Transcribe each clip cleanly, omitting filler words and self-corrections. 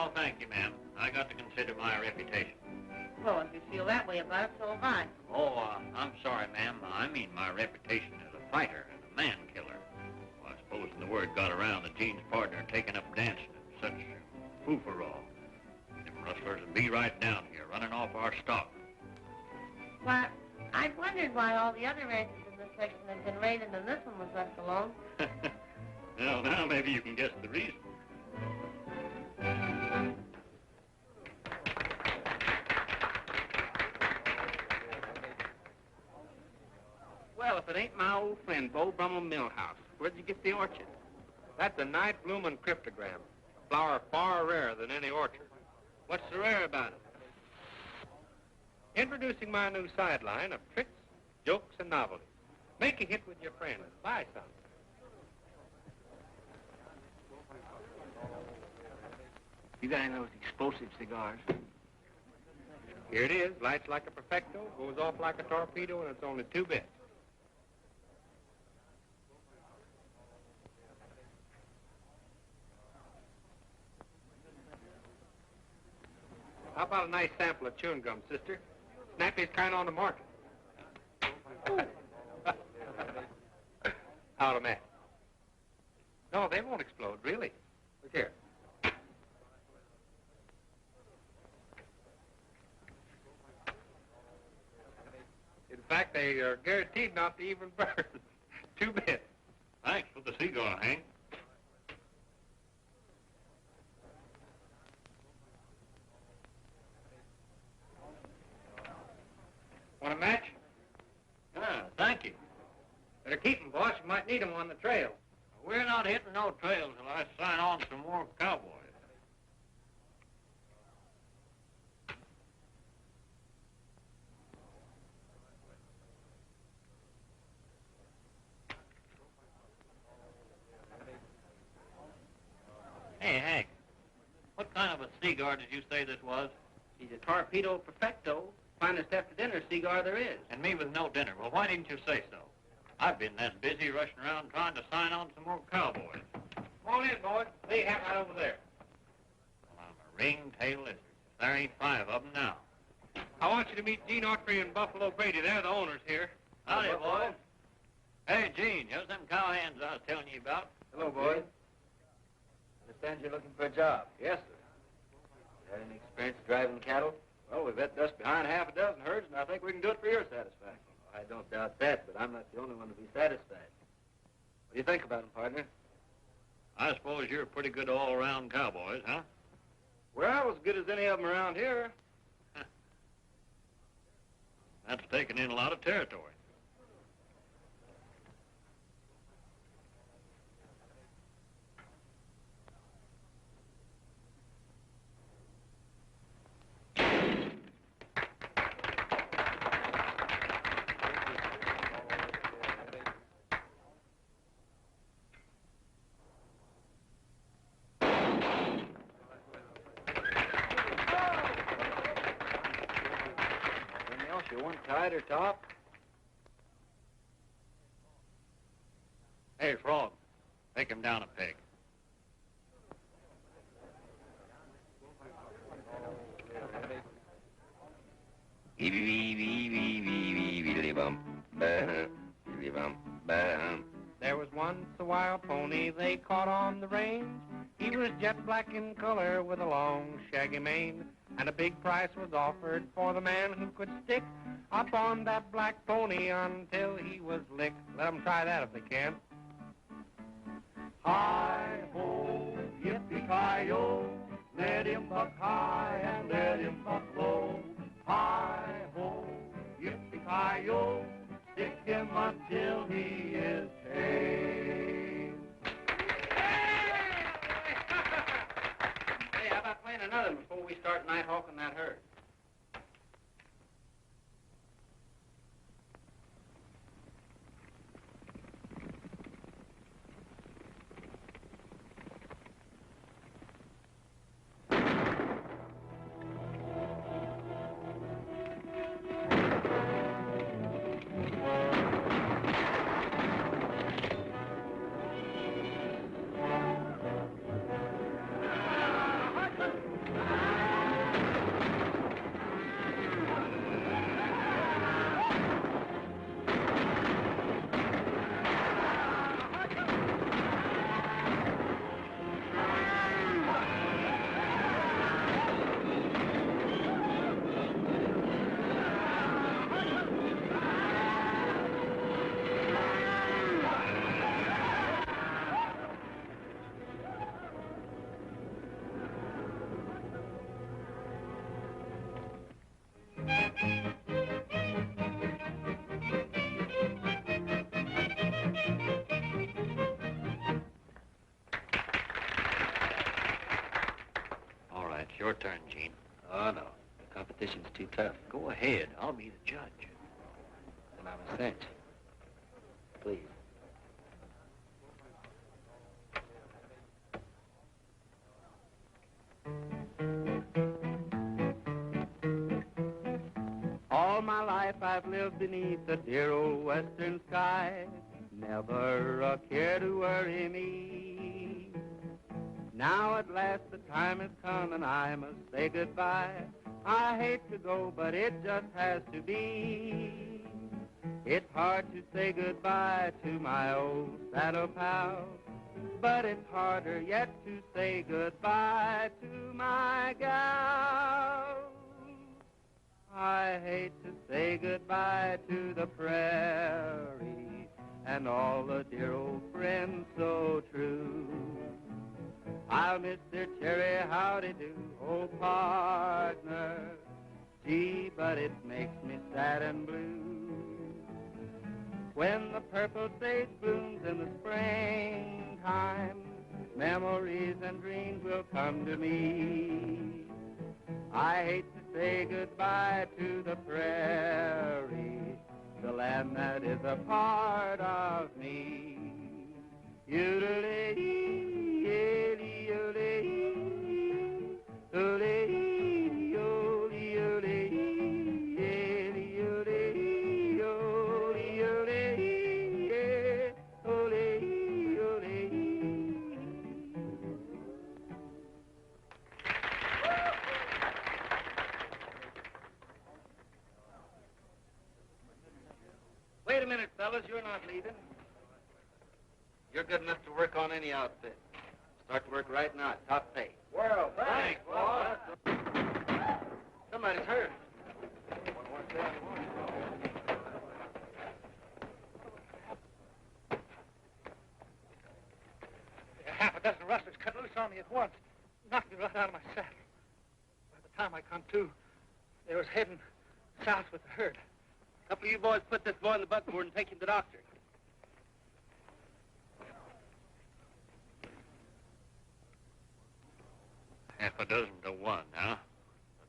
No, thank you, ma'am. I got to consider my reputation. Well, if you feel that way about it, so have I. Oh, I'm sorry, ma'am. I mean my reputation as a fighter and a man killer. Well, I suppose the word got around that Gene's partner taking up dancing and such foofarall. Them rustlers would be right down here, running off our stock. Why, I wondered why all the other ranches in this section had been raided and this one was left alone. Well, now maybe you can guess the reason. Well, if it ain't my old friend, Bo Brummel Millhouse, where'd you get the orchid? That's a night-blooming cryptogram, a flower far rarer than any orchard. What's so rare about it? Introducing my new sideline of tricks, jokes, and novelties. Make a hit with your friends. Buy some. You got any of those explosive cigars? Here it is. Lights like a perfecto, goes off like a torpedo, and it's only 2 bits. How about a nice sample of chewing gum, sister? Snappy's kind on the market. How to match? No, they won't explode, really. Look here. In fact, they are guaranteed not to even burn. 2 bits. Thanks for the cigar, Hank. Want a match? Thank you. Better keep 'em, boss. You might need 'em on the trail. We're not hitting no trails till I sign on some more cowboys. Hey, Hank, what kind of a cigar did you say this was? He's a torpedo perfecto, finest after dinner cigar there is. And me with no dinner. Well, why didn't you say so? I've been that busy rushing around trying to sign on some more cowboys. Come on in, boys. They have right over there. Well, I'm a ring-tail lizard. There ain't 5 of them now. I want you to meet Gene Autry and Buffalo Brady. They're the owners here. Howdy, boys. Hey, Gene, here's them cowhands I was telling you about. Hello, boys. Understand you're looking for a job. Yes, sir. Had any experience driving cattle? Well, we've had dust behind half a dozen herds, and I think we can do it for your satisfaction. I don't doubt that, but I'm not the only one to be satisfied. What do you think about him, partner? I suppose you're pretty good all-around cowboys, huh? Well, as good as any of them around here. That's taking in a lot of territory. You want tied or top? Hey, Frog, take him down a peg. There was once a wild pony they caught on the range. He was jet black in color with a long shaggy mane, and a big price was offered for the man who could stick up on that black pony until he was licked. Let them try that if they can. Hi-ho, yippee-ki-yo, let him buck high and let him buck low. Hi-ho, yippee-ki-yo, stick him until he is tame. Hey, how about playing another one before we start night hawking that herd? Your turn, Gene. Oh, no. The competition's too tough. Go ahead. I'll be the judge. And I'm a cinch. Please. All my life I've lived beneath the dear old western sky. Never a care to worry me. Now at last the time has come and I must say goodbye. I hate to go, but it just has to be. It's hard to say goodbye to my old saddle pal, but it's harder yet to say goodbye to my gal. I hate to say goodbye to the prairie and all the dear old friends so true. I'll miss their cherry howdy-do, old partner. Gee, but it makes me sad and blue. When the purple sage blooms in the springtime, memories and dreams will come to me. I hate to say goodbye to the prairie, the land that is a part of me. Wait a minute, fellas. You're not leaving. You're good enough to work on any outfit. Start to work right now. Top pay. Well, thanks, boss. Somebody's hurt. Half a dozen rustlers cut loose on me at once, knocked me right out of my saddle. By the time I come to, they was heading south with the herd. A couple of you boys put this boy in the buckboard and take him to the doctor. Half a dozen to one, huh?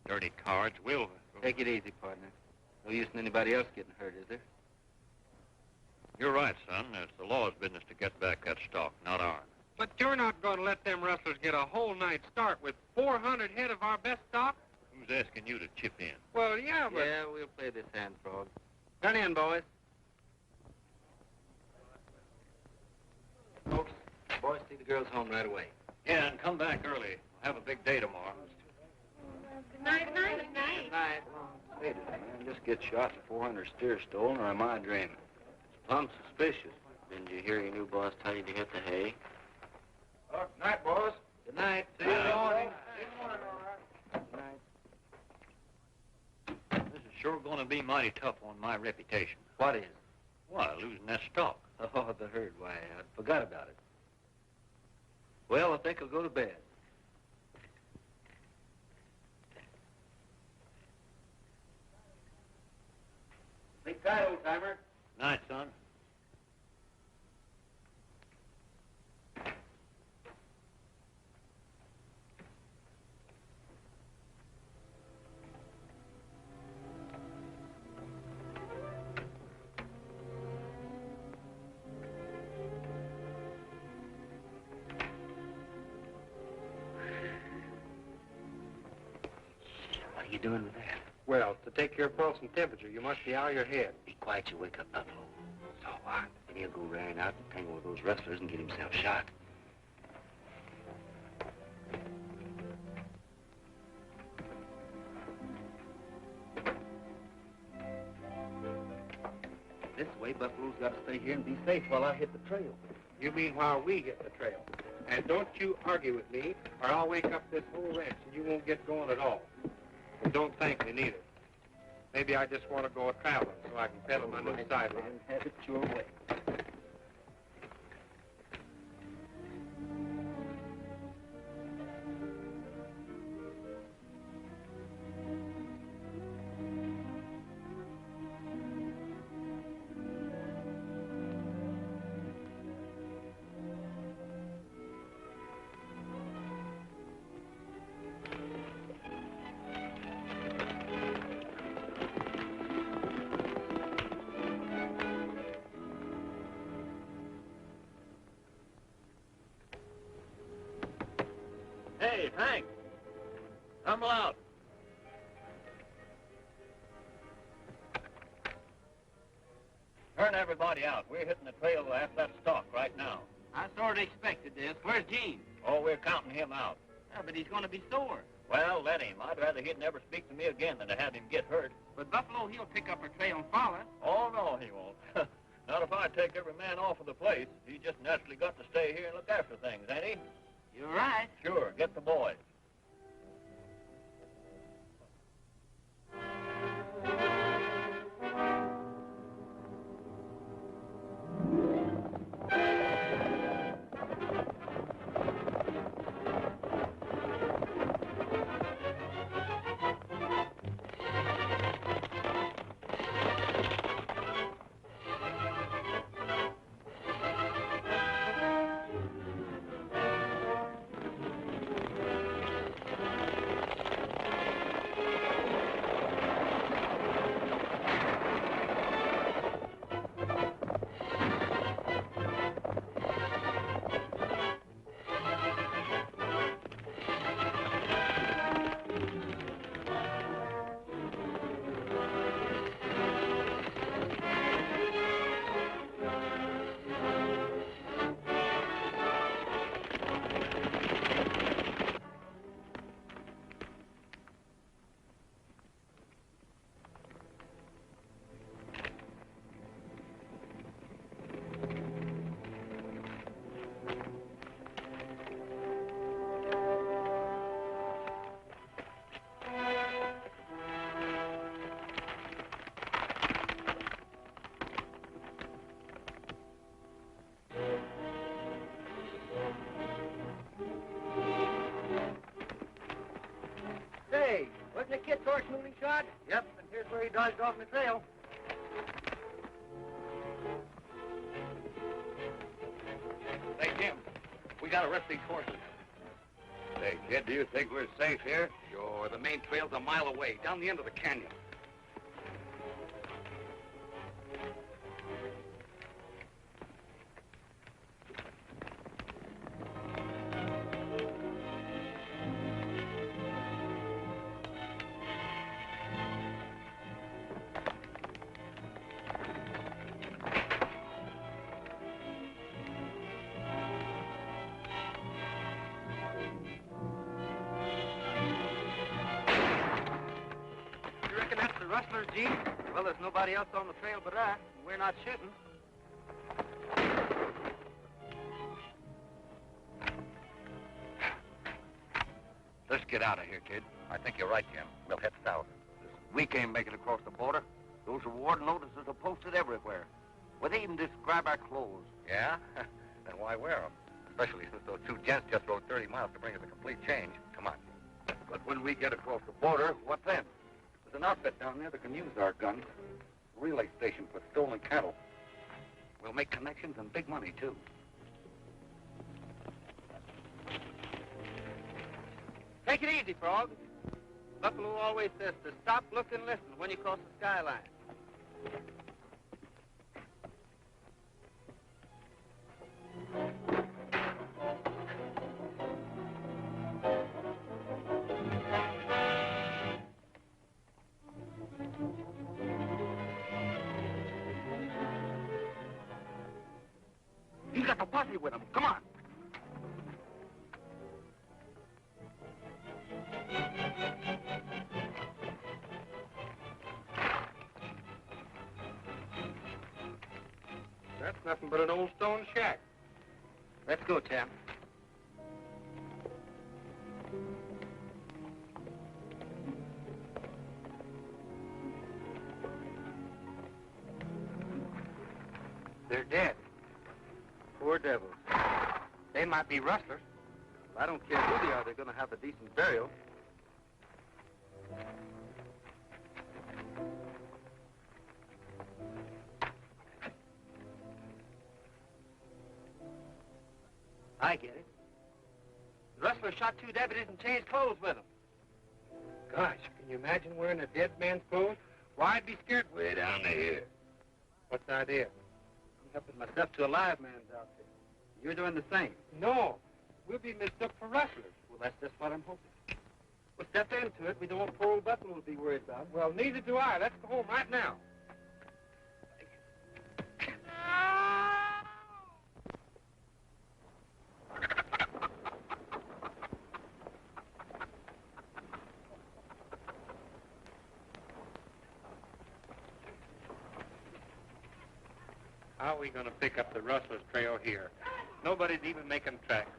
The dirty cards will... Take it easy, partner. No use in anybody else getting hurt, is there? You're right, son. It's the law's business to get back that stock, not ours. But you're not going to let them rustlers get a whole night's start with 400 head of our best stock? Who's asking you to chip in? Well, yeah, but... Yeah, we'll play this hand, Frog. Turn in, boys. Folks, boys, see the girls home right away. Yeah, and come back early. We'll have a big day tomorrow. Good night, night, night. Good night. Hey, did the man just get shot and 400 steers stolen, or am I dreaming? It's plumb suspicious. Didn't you hear your new boss tell you to hit the hay? Oh, good night, boys. Good night. See you in the morning. Good night. This is sure going to be mighty tough on my reputation. What is? Why, losing that stock. Oh, the herd. Why, I forgot about it. Well, I think I'll go to bed. Sleep tight, old-timer. Night, son. What are you doing with that? Well, to take your pulse and temperature, you must be out of your head. Be quiet, you wake up Buffalo. So what? Then he'll go raring out and tangle with those rustlers and get himself shot. This way, Buffalo's got to stay here and be safe while I hit the trail. You mean while we get the trail. And don't you argue with me, or I'll wake up this whole ranch and you won't get going at all. And don't thank me neither. Maybe I just want to go a-traveling so I can pedal my new sideline. Have it your way. Hey, Hank. Tumble out. Turn everybody out. We're hitting the trail after that stalk right now. I sort of expected this. Where's Gene? Oh, we're counting him out. Yeah, but he's going to be sore. Well, let him. I'd rather he'd never speak to me again than to have him get hurt. But Buffalo, he'll pick up our trail and follow us. Oh, no, he won't. Not if I take every man off of the place. He just naturally got to stay here and look after things, ain't he? You're right. Sure, get the boys. Hey, wasn't the kid's horse moving shot? Yep, and here's where he dodged off in the trail. Hey, Jim, we gotta rest these horses. Hey, kid, do you think we're safe here? Sure, the main trail's a mile away, down the end of the canyon. Rustlers, Gene? Well, there's nobody else on the trail but us, and we're not shooting. Let's get out of here, kid. I think you're right, Jim. We'll head south. Listen, we can't make it across the border. Those reward notices are posted everywhere. Well, they even describe our clothes. Yeah? Then why wear them? Especially since those two gents just rode 30 miles to bring us a complete change. Come on. But when we get across the border, what then? There's an outfit down there that can use our guns. A relay station for stolen cattle. We'll make connections and big money, too. Take it easy, Frog. Buffalo always says to stop, look, and listen when you cross the skyline. He's got the posse with him. Come on. That's nothing but an old stone shack. Let's go, champ. They're dead. Poor devils. They might be rustlers. I don't care who they are, they're going to have a decent burial. I get it. The rustler shot two deputies and changed clothes with them. Gosh, can you imagine wearing a dead man's clothes? Why, I'd be scared. Way down to here. What's the idea? I'm helping myself to a live man's outfit. You're doing the same. No. we'll be mixed up for wrestlers. Well, that's just what I'm hoping. Well, step into it. We don't want poor old Buffalo to be worried about it. Well, neither do I. Let's go home right now. How are we going to pick up the rustlers' trail here? Nobody's even making tracks.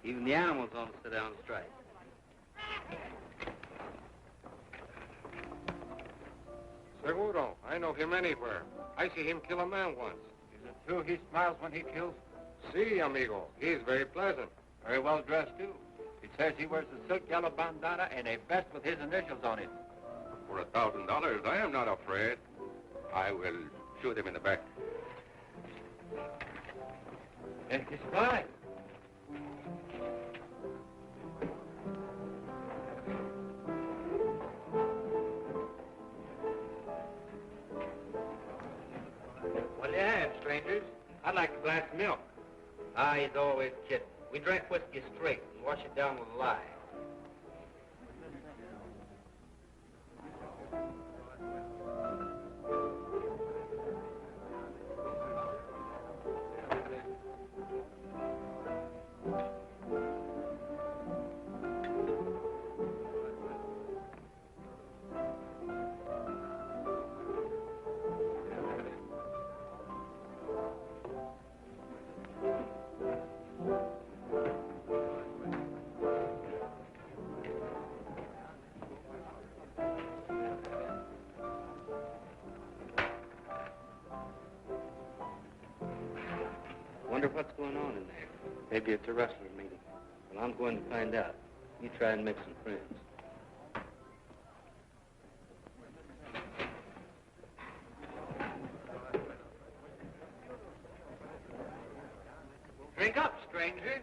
Even the animals ought to sit down and strike. Seguro. I know him anywhere. I see him kill a man once. Is it true he smiles when he kills? Si, amigo. He's very pleasant. Very well dressed, too. He says he wears a silk yellow bandana and a vest with his initials on it. For $1,000, I am not afraid. I will shoot him in the back. And he's fine. What do you have, strangers? I'd like a glass of milk. Ah, he's always kidding. We drink whiskey straight and wash it down with a lie. Wonder what's going on in there. Maybe it's a wrestler meeting. Well, I'm going to find out. You try and make some friends. Drink up, stranger.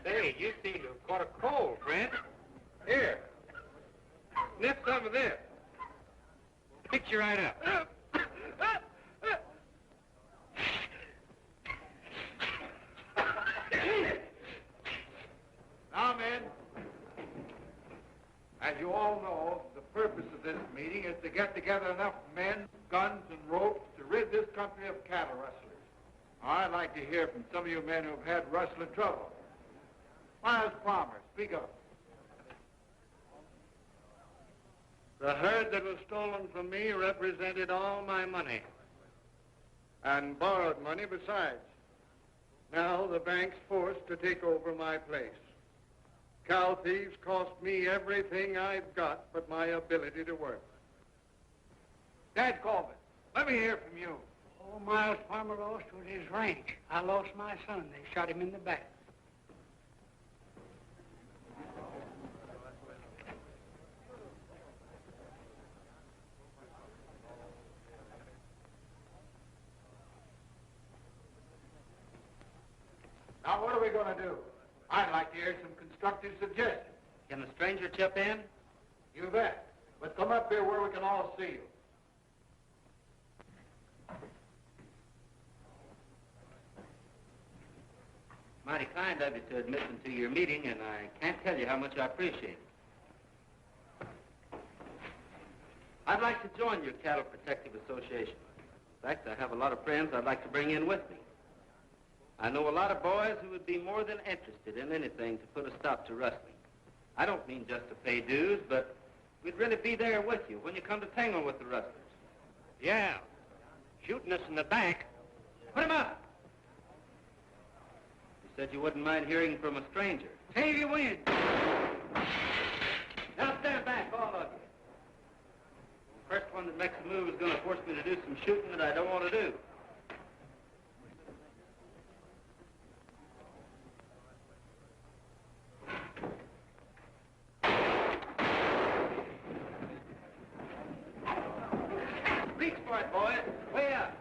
Hey, you seem to have caught a cold, friend. Here. Sniff some of this. Picture right up. Now, men, as you all know, the purpose of this meeting is to get together enough men, guns, and ropes to rid this country of cattle rustlers. I'd like to hear from some of you men who've had rustling trouble. Miles Palmer, speak up. The herd that was stolen from me represented all my money. And borrowed money besides. Now the bank's forced to take over my place. Cow thieves cost me everything I've got but my ability to work. Dad Colvin, let me hear from you. Oh, Miles Farmer lost with his ranch. I lost my son. They shot him in the back. Now, what are we going to do? I'd like to hear some constructive suggestions. Can the stranger chip in? You bet. But come up here where we can all see you. Mighty kind of you to admit me to your meeting, and I can't tell you how much I appreciate it. I'd like to join your Cattle Protective Association. In fact, I have a lot of friends I'd like to bring in with me. I know a lot of boys who would be more than interested in anything to put a stop to rustling. I don't mean just to pay dues, but we'd really be there with you when you come to tangle with the rustlers. Yeah. Shooting us in the back. Put him up! You said you wouldn't mind hearing from a stranger. Take you in. Now stand back, all of you. The first one that makes a move is going to force me to do some shooting that I don't want to do. Reach for it, boys. Way up.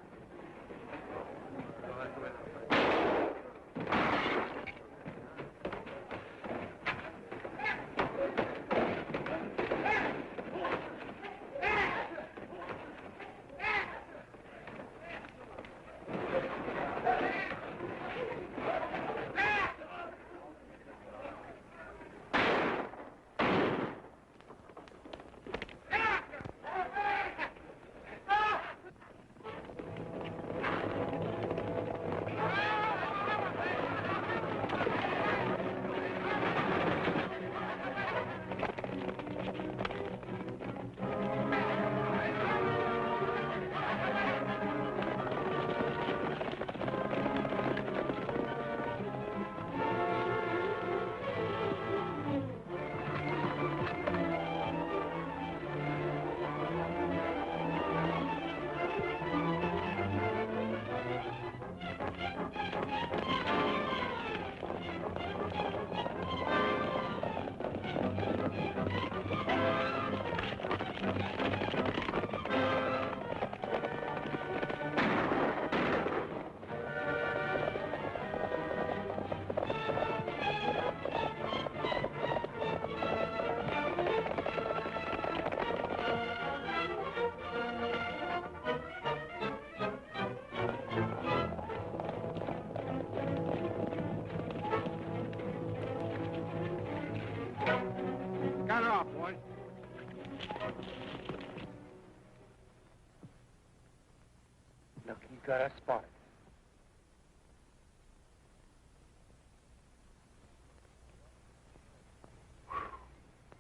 Look, he's got us spotted.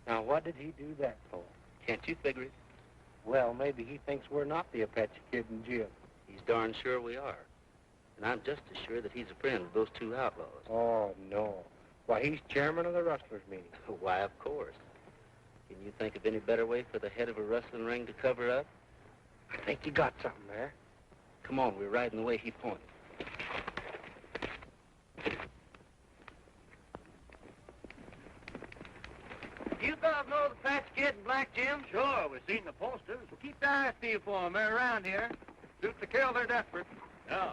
Now, what did he do that for? Can't you figure it? Well, maybe he thinks we're not the Apache Kid and Jim. He's darn sure we are. And I'm just as sure that he's a friend of those two outlaws. Oh, no. Why, he's chairman of the rustlers' meeting. Why, of course. Can you think of any better way for the head of a rustling ring to cover up? I think you got something there. Come on, we're riding the way he pointed. You fellas know the Patch Kid and Black Jim? Sure, we've seen the posters. Well, keep the eyes peeled for them. They're around here. Suits to kill, they're desperate. Yeah.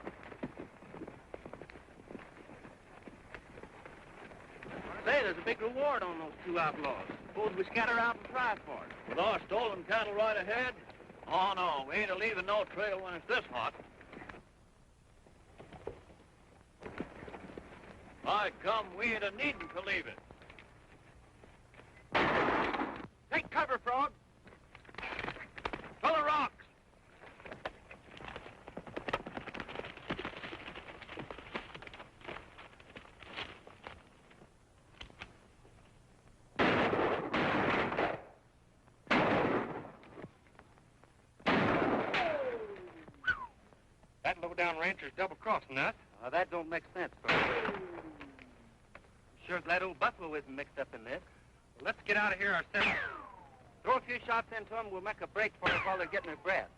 Say, there's a big reward on those two outlaws. Suppose we scatter out and try for it. With our stolen cattle right ahead? Oh, no, we ain't leaving no trail when it's this hot. By come, we ain't needing to leave it. Take cover, Frog. Full of rocks. That low-down rancher's double-crossing us. That don't make sense, Frog. Sure glad old Buffalo isn't mixed up in this. Well, let's get out of here ourselves. Throw a few shots into them, we'll make a break for it while they're getting their breath.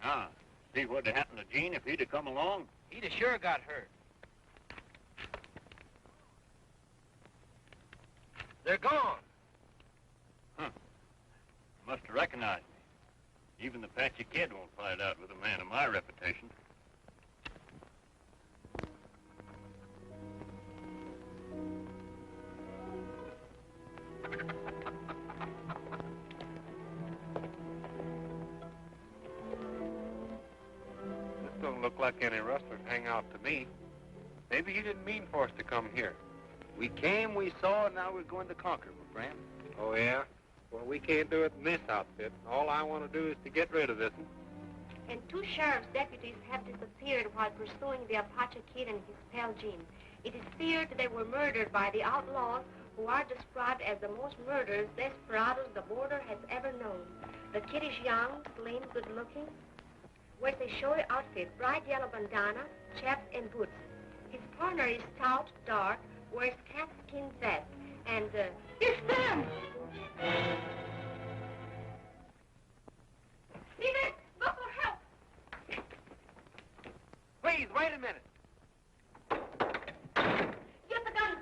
Ah, see what'd have happened to Gene if he'd have come along? He'd have sure got hurt. They're gone. Huh. Must have recognized me. Even the Patchy Kid won't fight out with a man of my reputation. This don't look like any rustlers hangout to me. Maybe he didn't mean for us to come here. We came, we saw, and now we're going to conquer, my friend. Oh, yeah? Well, we can't do it in this outfit. All I want to do is to get rid of this one. And two sheriff's deputies have disappeared while pursuing the Apache Kid and his pal Jim. It is feared they were murdered by the outlaws who are described as the most murderous desperados the border has ever known. The kid is young, slim, good-looking, wears a showy outfit, bright yellow bandana, chaps, and boots. His partner is stout, dark, wears calfskin vest, and, It's them! Stephen, go for help! Please, wait a minute. Get the gun!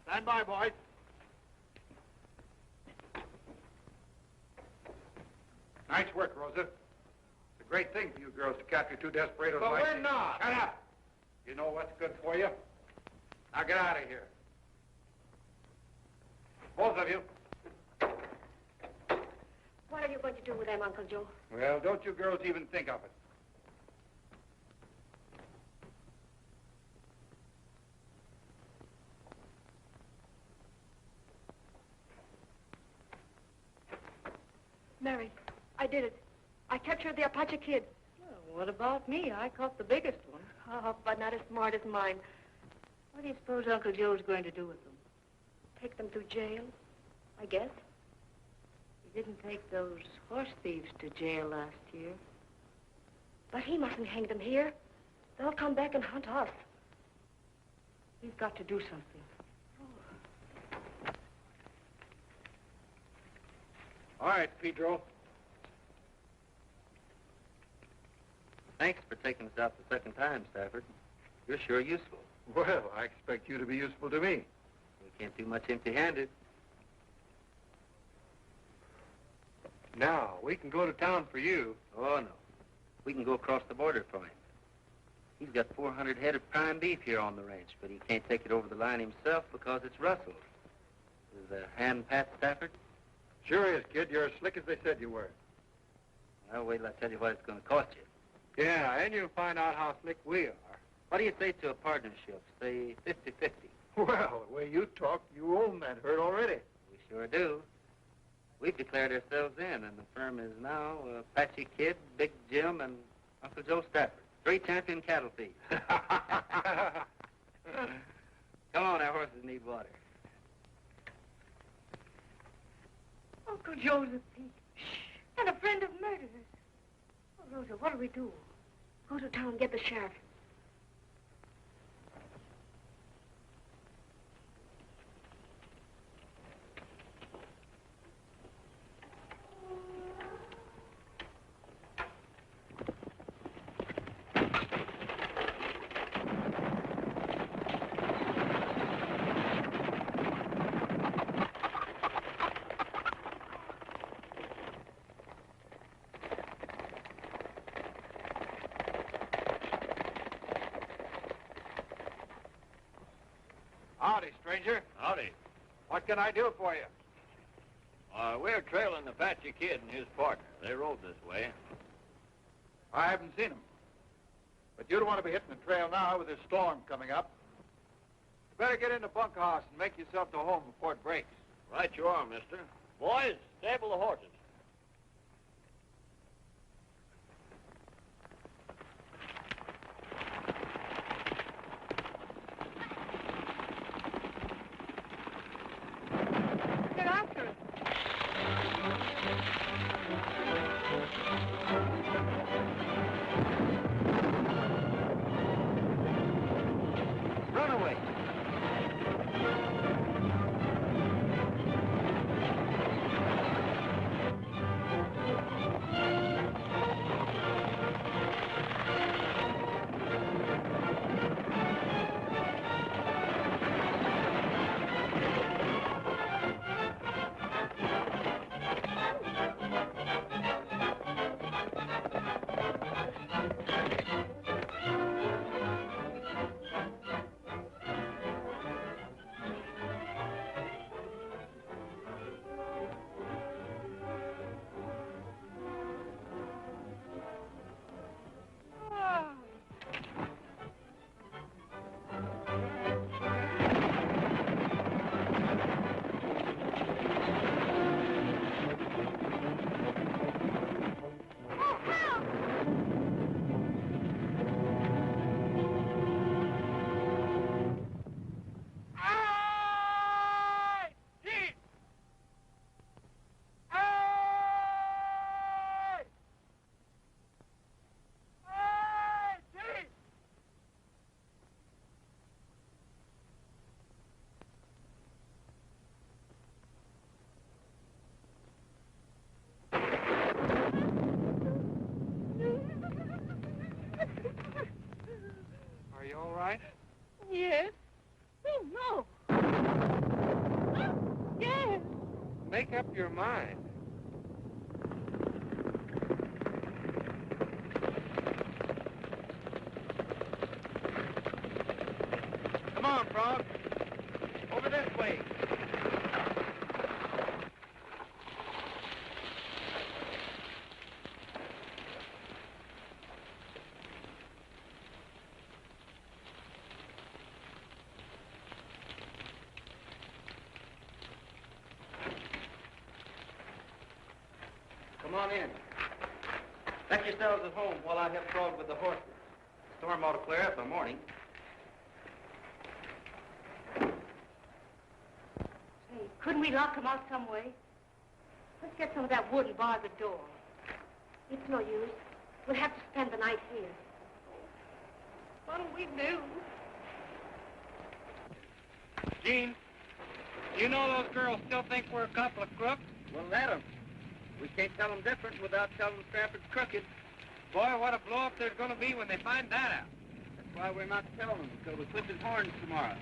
Stand by, boys. Nice work, Rosa. It's a great thing for you girls to capture two desperados But like we're these. not. Shut up. You know what's good for you. Now get out of here. Both of you. What are you going to do with them, Uncle Joe? Well, don't you girls even think of it. Mary, I did it. I captured the Apache Kid. Well, what about me? I caught the biggest one. Oh, but not as smart as mine. What do you suppose Uncle Joe's going to do with them? Take them to jail, I guess. He didn't take those horse thieves to jail last year. But he mustn't hang them here. They'll come back and hunt us. We've got to do something. All right, Pedro. Thanks for taking us out the second time, Stafford. You're sure useful. Well, I expect you to be useful to me. We can't do much empty-handed. Now, we can go to town for you. Oh, no. We can go across the border for him. He's got 400 head of prime beef here on the ranch, but he can't take it over the line himself because it's rustled. Is the hand pat, Stafford? Sure is, kid. You're as slick as they said you were. Well, wait till I tell you what it's going to cost you. Yeah, and you'll find out how slick we are. What do you say to a partnership? Say 50-50. Well, the way you talk, you own that herd already. We sure do. We've declared ourselves in, and the firm is now Apache Kid, Big Jim, and Uncle Joe Stafford. 3 champion cattle thieves. Come on, our horses need water. Uncle Joe's a thief. And a friend of murderers. Oh, Rosa, what'll we do? Go to town and get the sheriff. Howdy, stranger. Howdy. What can I do for you? We're trailing the Apache Kid and his partner. They rode this way. I haven't seen him. But you don't want to be hitting the trail now with this storm coming up. You better get in the bunkhouse and make yourself to home before it breaks. Right you are, mister. Boys, stable the horses. They're after us. Run away. Are you all right? Yes. Oh, no. Yes. Make up your mind. Come on, Frog. Over this way. Come on in. Deck yourselves at home while I help Frog with the horses. The storm ought to clear up by morning. Hey, couldn't we lock him out some way? Let's get some of that wood and bar the door. It's no use. We'll have to spend the night here. What'll we do? Gene, you know those girls still think we're a couple of crooks? Well, let 'em. We can't tell them different without telling them Stafford's crooked. Boy, what a blow-up there's going to be when they find that out. That's why we're not telling them until we clip his horns tomorrow.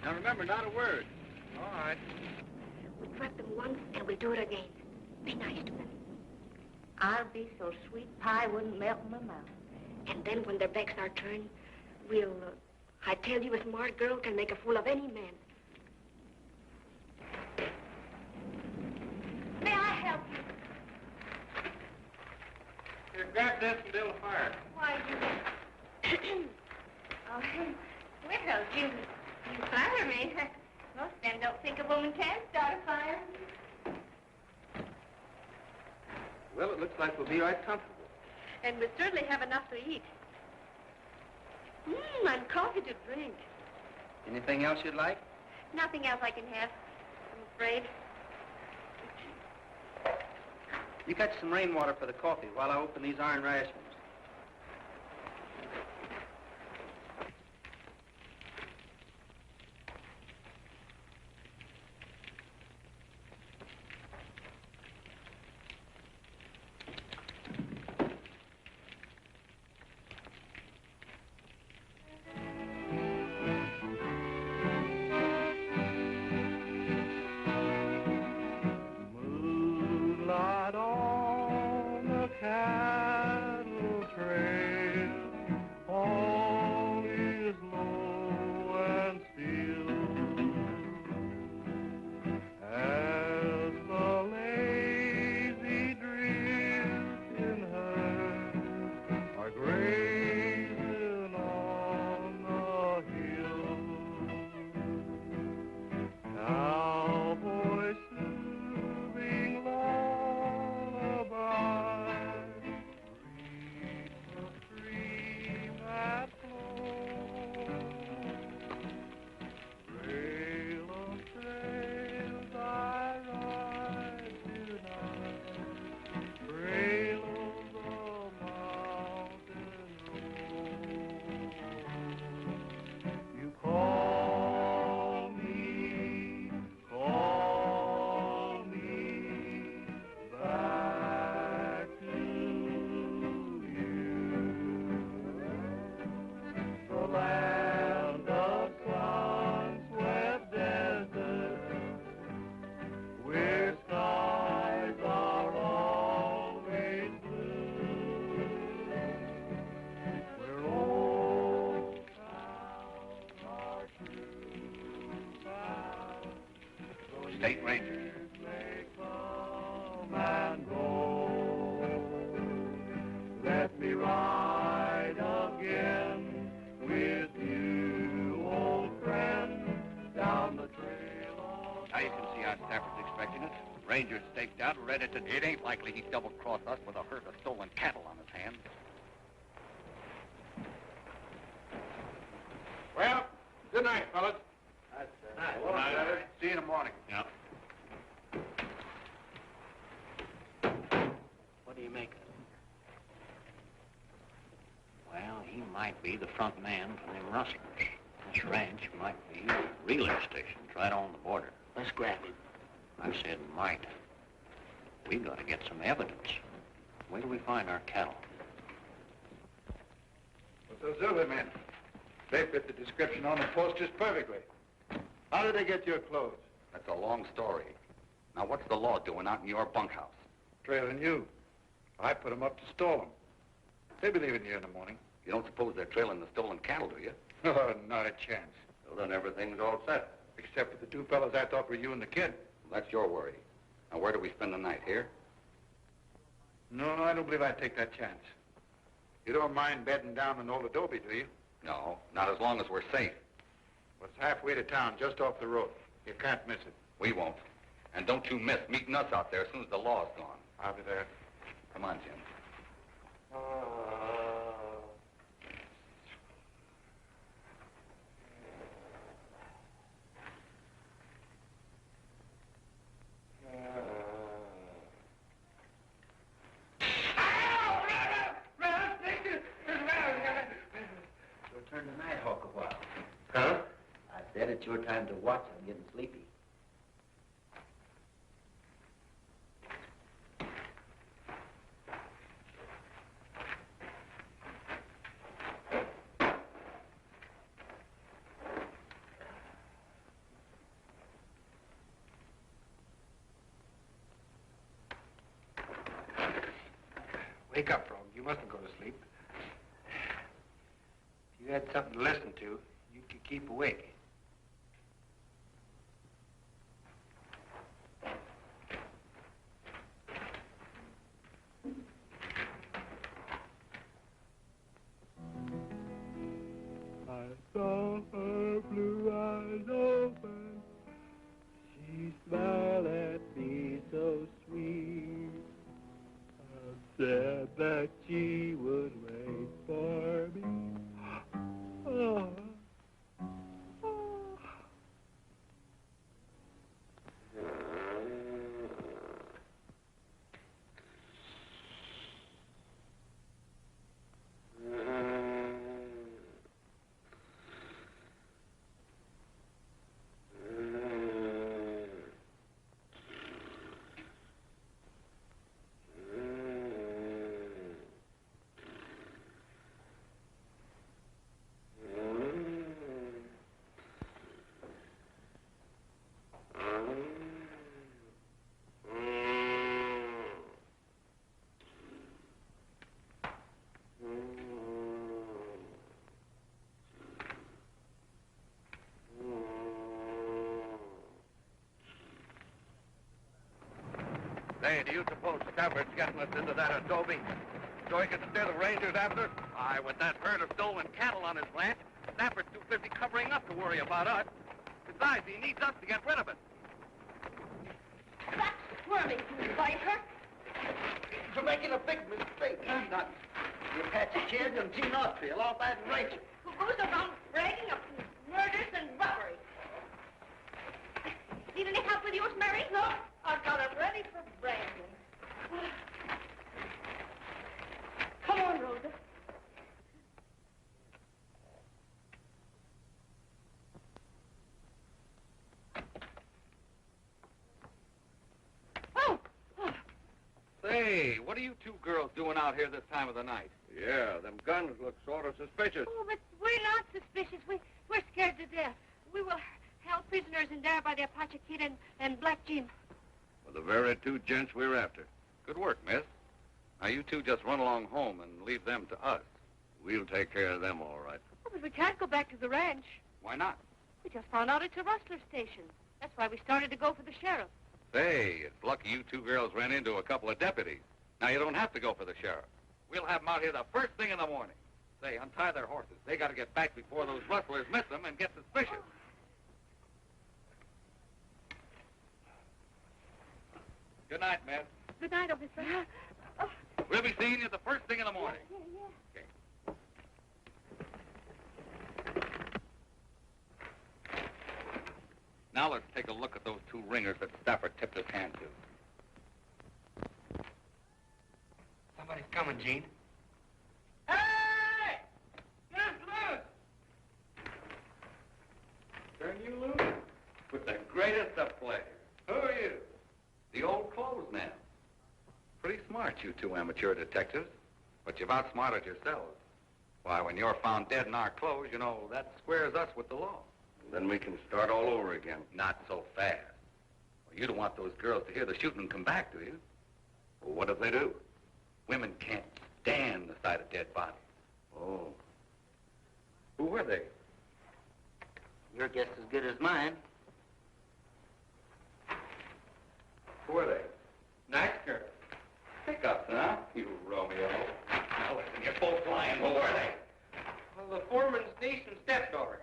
Now remember, not a word. All right. We'll threat them once and we'll do it again. Be nice to them. I'll be so sweet pie wouldn't melt in my mouth. And then when their backs are turned, we'll, I tell you, a smart girl can make a fool of any man. May I help you? Here, grab this and build a fire. Why, you... oh, well, you flatter me. Most of them don't think a woman can start a fire. Well, it looks like we'll be right comfortable. And we certainly have enough to eat. And coffee to drink. Anything else you'd like? Nothing else I can have, I'm afraid. You got some rainwater for the coffee while I open these iron rations. State Rangers. Let me ride again with you, old friend, down the trail. Now you can see how Stafford's expecting us. Rangers staked out, ready to... It ain't likely he'd double-cross us with a herd of stolen cattle on his hands. Well, good night, fellas. Good night. See you in the morning. Yeah. What do you make of it? Well, he might be the front man for them rustlers. This ranch might be a relay station right on the border. Let's grab him. I said might. We've got to get some evidence. Where do we find our cattle? But those other men, they fit the description on the posters perfectly. How did they get your clothes? That's a long story. Now, what's the law doing out in your bunkhouse? Trailing you. I put them up to stall them. They'll be leaving here in the morning. You don't suppose they're trailing the stolen cattle, do you? Oh, not a chance. Well, then everything's all set. Except for the two fellas I thought were you and the kid. That's your worry. Now, where do we spend the night? Here? No, I don't believe I'd take that chance. You don't mind bedding down in old adobe, do you? No, not as long as we're safe. Well, it's halfway to town, just off the road. You can't miss it. We won't. And don't you miss meeting us out there as soon as the law's gone. I'll be there. Come on, Jim. Your turn to Nighthawk a while. Huh? I said it's your time to watch. I'm getting sleepy. Wake up, Frog. You mustn't go to sleep. If you had something to listen to, you could keep awake. saw her blue eyes open. She smiled at me so sweet. Said that she would wait for me. Oh. Say, do you suppose Stafford's getting us into that adobe so he can steer the Rangers after us? Aye, with that herd of stolen cattle on his ranch, Stafford's too busy covering up to worry about us. Besides, he needs us to get rid of it. Stop squirming, you viper. You're making a big mistake. Not the Apache Kid and Gene Austria, all bad Rangers. Who goes around bragging of murders and robbery. Need any help with yours, Mary? No, I've got him ready for Brandon. Come on, Rosa. Oh! Say, what are you two girls doing out here this time of the night? Yeah, them guns look sort of suspicious. Oh, but we're not suspicious. We're scared to death. We were held prisoners in there by the Apoie Kid and Black Jim. Well, the very two gents we're after. Good work, miss. Now, you two just run along home and leave them to us. We'll take care of them all right. Oh, but we can't go back to the ranch. Why not? We just found out it's a rustler station. That's why we started to go for the sheriff. Say, it's lucky you two girls ran into a couple of deputies. Now, you don't have to go for the sheriff. We'll have them out here the first thing in the morning. Say, untie their horses. They got to get back before those rustlers miss them and get suspicious. Good night, miss. Good night, officer. Oh. We'll be seeing you the first thing in the morning. Yeah. Okay. Now let's take a look at those two ringers that Stafford tipped his hand to. Somebody's coming, Gene. Hey! Get loose! Turn you loose? With the greatest of pleasure. Who are you? The old clothes man. Pretty smart, you two amateur detectives. But you've outsmarted yourselves. Why, when you're found dead in our clothes, you know, that squares us with the law. Then we can start all over again. Not so fast. Well, you don't want those girls to hear the shooting and come back, do you? Well, what if they do? Women can't stand the sight of dead bodies. Oh. Who were they? Your guess is as good as mine. Who are they? Nice girls. Pickups, huh? You Romeo. Now listen, you're both lying. Who were they? Well, the foreman's niece and stepdaughter.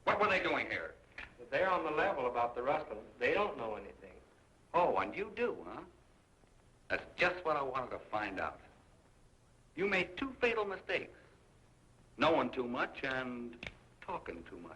What were they doing here? They're on the level about the rustling. They don't know anything. Oh, and you do, huh? That's just what I wanted to find out. You made two fatal mistakes. Knowing too much and talking too much.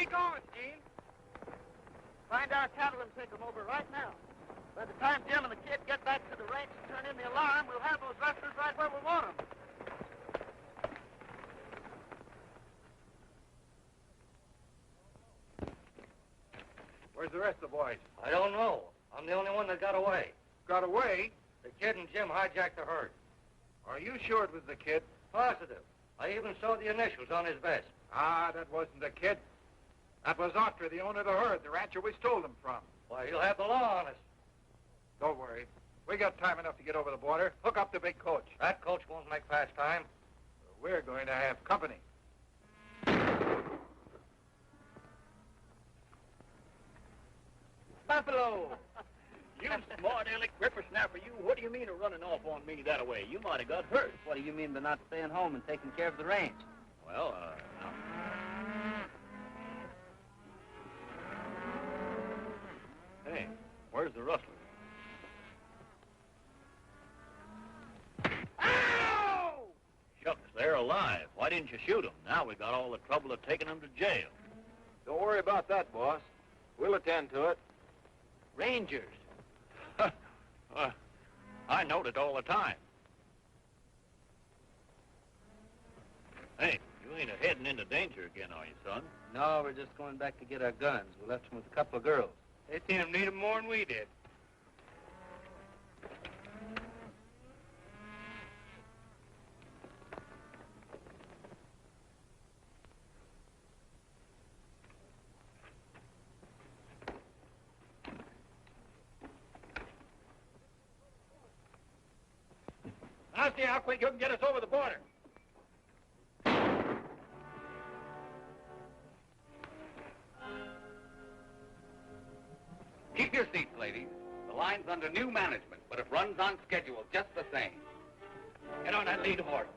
we going, Gene? Find our cattle and take them over right now. By the time Jim and the kid get back to the ranch and turn in the alarm, we'll have those rustlers right where we want them. Where's the rest of the boys? I don't know. I'm the only one that got away. Got away? The kid and Jim hijacked the herd. Are you sure it was the kid? Positive. I even saw the initials on his vest. Ah, that wasn't the kid. That was Autry, the owner of the herd, the rancher we stole them from. Why, he'll have the law on us. Don't worry. We got time enough to get over the border. Hook up the big coach. That coach won't make fast time. We're going to have company. Buffalo! You smart aleck whippersnapper, you. What do you mean of running off on me that way? You might have got hurt. What do you mean by not staying home and taking care of the ranch? Well, Hey, where's the rustler? Ow! Shucks, they're alive. Why didn't you shoot them? Now we got all the trouble of taking them to jail. Don't worry about that, boss. We'll attend to it. Rangers. I note it all the time. Hey, you ain't heading into danger again, are you, son? No, we're just going back to get our guns. We left them with a couple of girls. They seem to need them more than we did. I'll see how quick you can get us over the border. Keep your seats, ladies. The line's under new management, but it runs on schedule just the same. Get on that lead horse.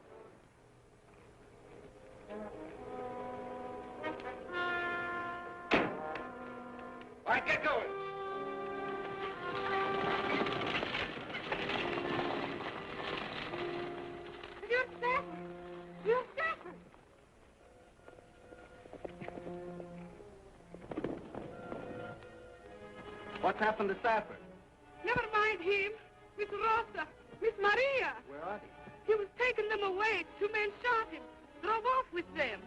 All right, get going. You're Stafford. You're Stafford. What's happened to Stafford? Never mind him. Miss Rosa. Miss Maria. Where are they? He was taking them away. 2 men shot him. Drove off with them.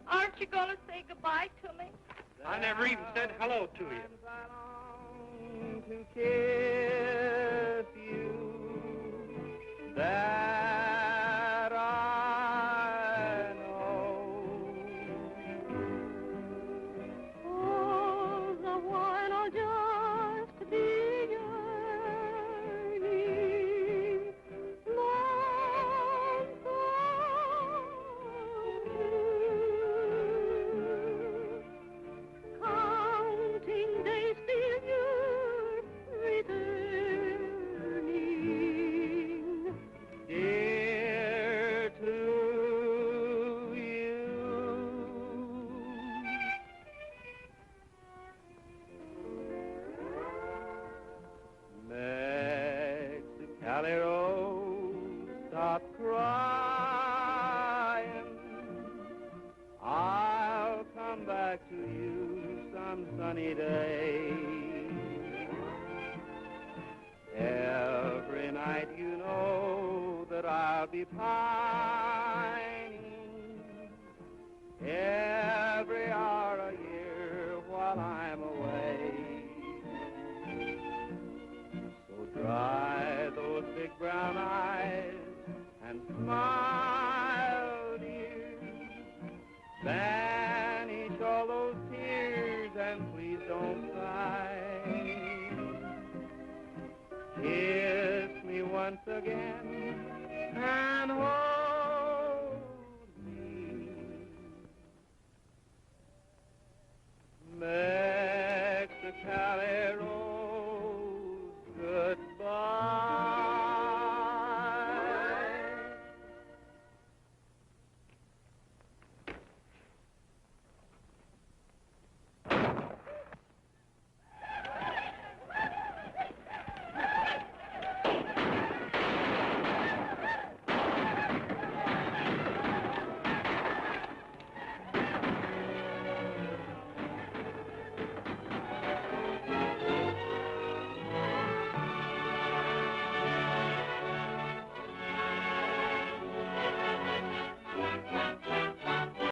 Aren't you going to say goodbye to me? I never even said hello to you. To kiss you, that I know. Oh, the while I'll just be yours. I'll come back to you some sunny day. Every night you know that I'll be pining. Every hour a year while I'm away. So dry those big brown eyes and smile, dear. Banish all those tears and please don't cry. Kiss me once again